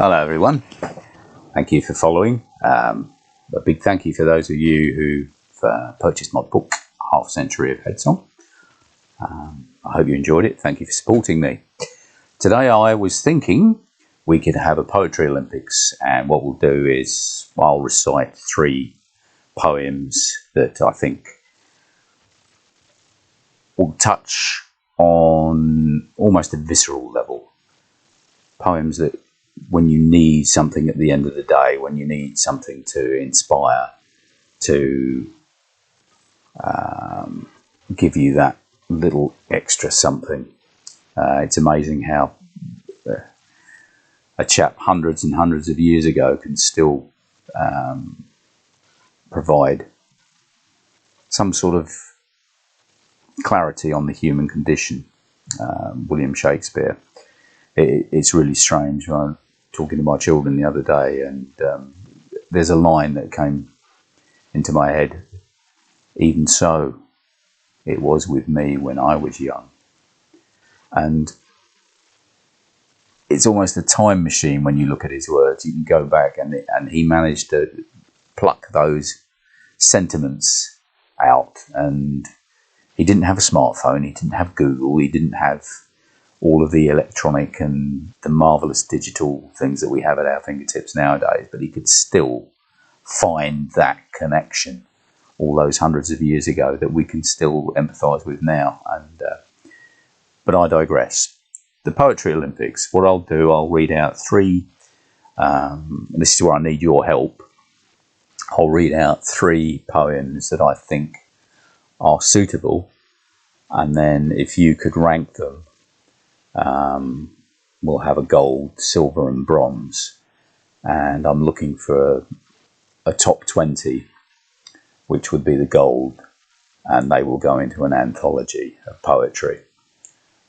Hello everyone, thank you for following. A big thank you for those of you who've purchased my book, Half a Century of Headsong. I hope you enjoyed it. Thank you for supporting me. Today I was thinking we could have a poetry Olympics, and what we'll do is I'll recite 3 poems that I think will touch on almost a visceral level. Poems that when you need something at the end of the day, when you need something to inspire, to give you that little extra something. It's amazing how a chap hundreds and hundreds of years ago can still provide some sort of clarity on the human condition. William Shakespeare. It's really strange. I was talking to my children the other day, and there's a line that came into my head. Even so, it was with me when I was young. And it's almost a time machine when you look at his words. You can go back, and he managed to pluck those sentiments out. And he didn't have a smartphone, he didn't have Google, he didn't have all of the electronic and the marvellous digital things that we have at our fingertips nowadays, but he could still find that connection all those hundreds of years ago that we can still empathise with now. But I digress. The Poetry Olympics, what I'll do, I'll read out 3, this is where I need your help. I'll read out 3 poems that I think are suitable, and then if you could rank them, we'll have a gold, silver and bronze, and I'm looking for a top 20, which would be the gold, and they will go into an anthology of poetry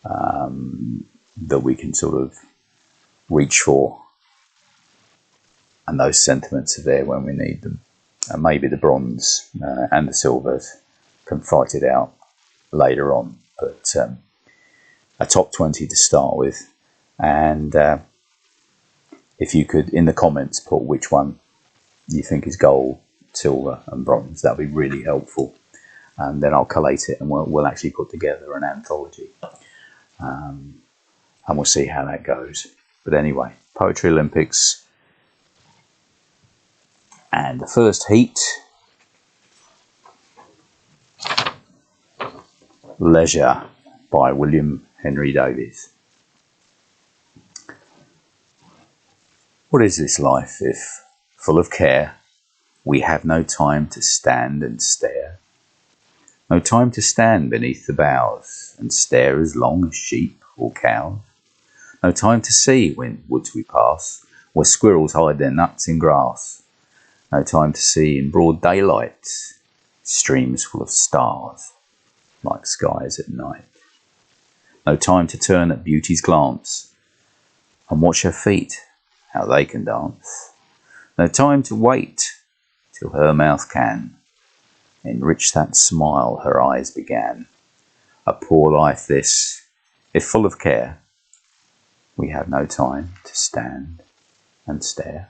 that we can sort of reach for, and those sentiments are there when we need them. And maybe the bronze and the silvers can fight it out later on, but a top 20 to start with. And if you could in the comments put which one you think is gold, silver and bronze, that'd be really helpful, and then I'll collate it and we'll actually put together an anthology, and we'll see how that goes. But anyway, Poetry Olympics, and the first heat, Leisure by William Henry Davies. What is this life if, full of care, we have no time to stand and stare? No time to stand beneath the boughs and stare as long as sheep or cows? No time to see when woods we pass, where squirrels hide their nuts in grass? No time to see in broad daylight streams full of stars, like skies at night? No time to turn at beauty's glance and watch her feet, how they can dance? No time to wait till her mouth can enrich that smile her eyes began? A poor life this, if full of care, we have no time to stand and stare.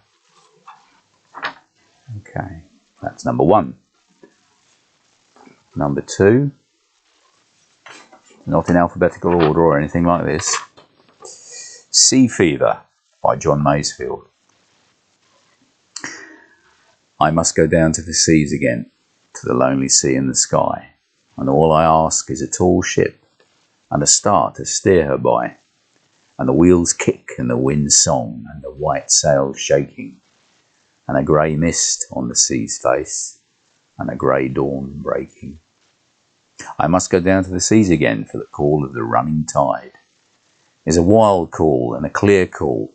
Okay, that's number 1. Number 2, not in alphabetical order or anything like this. Sea Fever by John Masefield. I must go down to the seas again, to the lonely sea and the sky, and all I ask is a tall ship and a star to steer her by, and the wheels kick and the wind's song and the white sails shaking, and a grey mist on the sea's face and a grey dawn breaking. I must go down to the seas again, for the call of the running tide is a wild call and a clear call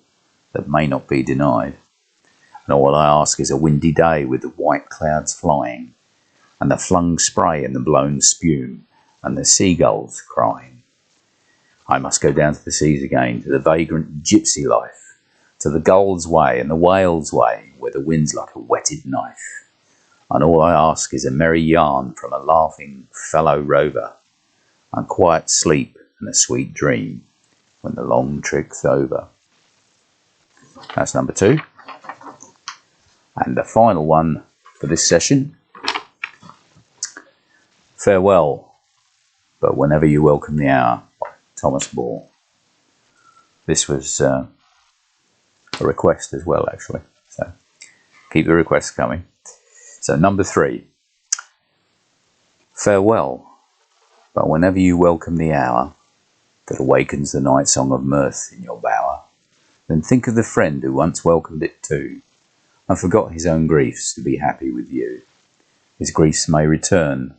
that may not be denied. And all I ask is a windy day with the white clouds flying, and the flung spray and the blown spume, and the seagulls crying. I must go down to the seas again, to the vagrant gypsy life, to the gull's way and the whale's way, where the wind's like a whetted knife. And all I ask is a merry yarn from a laughing fellow rover, and quiet sleep and a sweet dream when the long trick's over. That's number 2. And the final one for this session. Farewell, but whenever you welcome the hour, by Thomas Moore. This was a request as well, actually. So keep the requests coming. So number 3. Farewell, but whenever you welcome the hour that awakens the night song of mirth in your bower, then think of the friend who once welcomed it too, and forgot his own griefs to be happy with you. His griefs may return,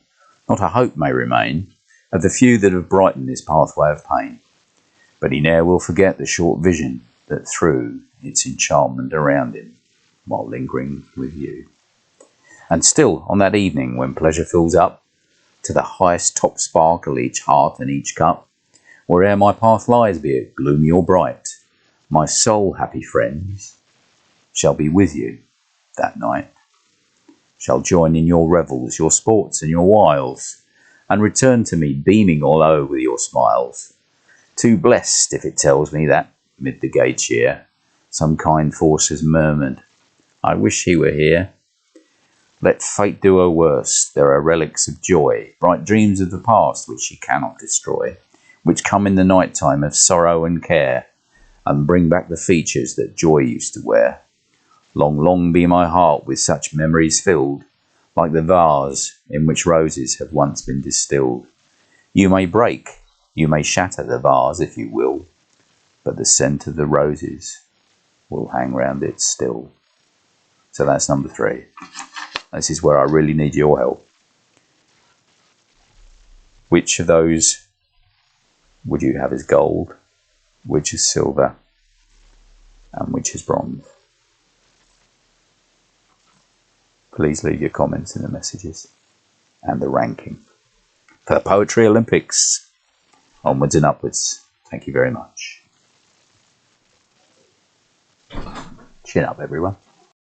not a hope may remain, of the few that have brightened his pathway of pain, but he ne'er will forget the short vision that threw its enchantment around him while lingering with you. And still, on that evening when pleasure fills up to the highest top sparkle each heart and each cup, where'er my path lies, be it gloomy or bright, my soul, happy friends, shall be with you that night, shall join in your revels, your sports and your wiles, and return to me beaming all o'er with your smiles. Too blessed if it tells me that, mid the gay cheer, some kind force has murmured, I wish he were here. Let fate do her worst, there are relics of joy, bright dreams of the past which she cannot destroy, which come in the night time of sorrow and care, and bring back the features that joy used to wear. Long, long be my heart with such memories filled, like the vase in which roses have once been distilled. You may break, you may shatter the vase if you will, but the scent of the roses will hang round it still. So that's number 3. This is where I really need your help. Which of those would you have as gold, which is silver, and which is bronze? Please leave your comments in the messages and the ranking. For the Poetry Olympics, onwards and upwards. Thank you very much. Chin up, everyone.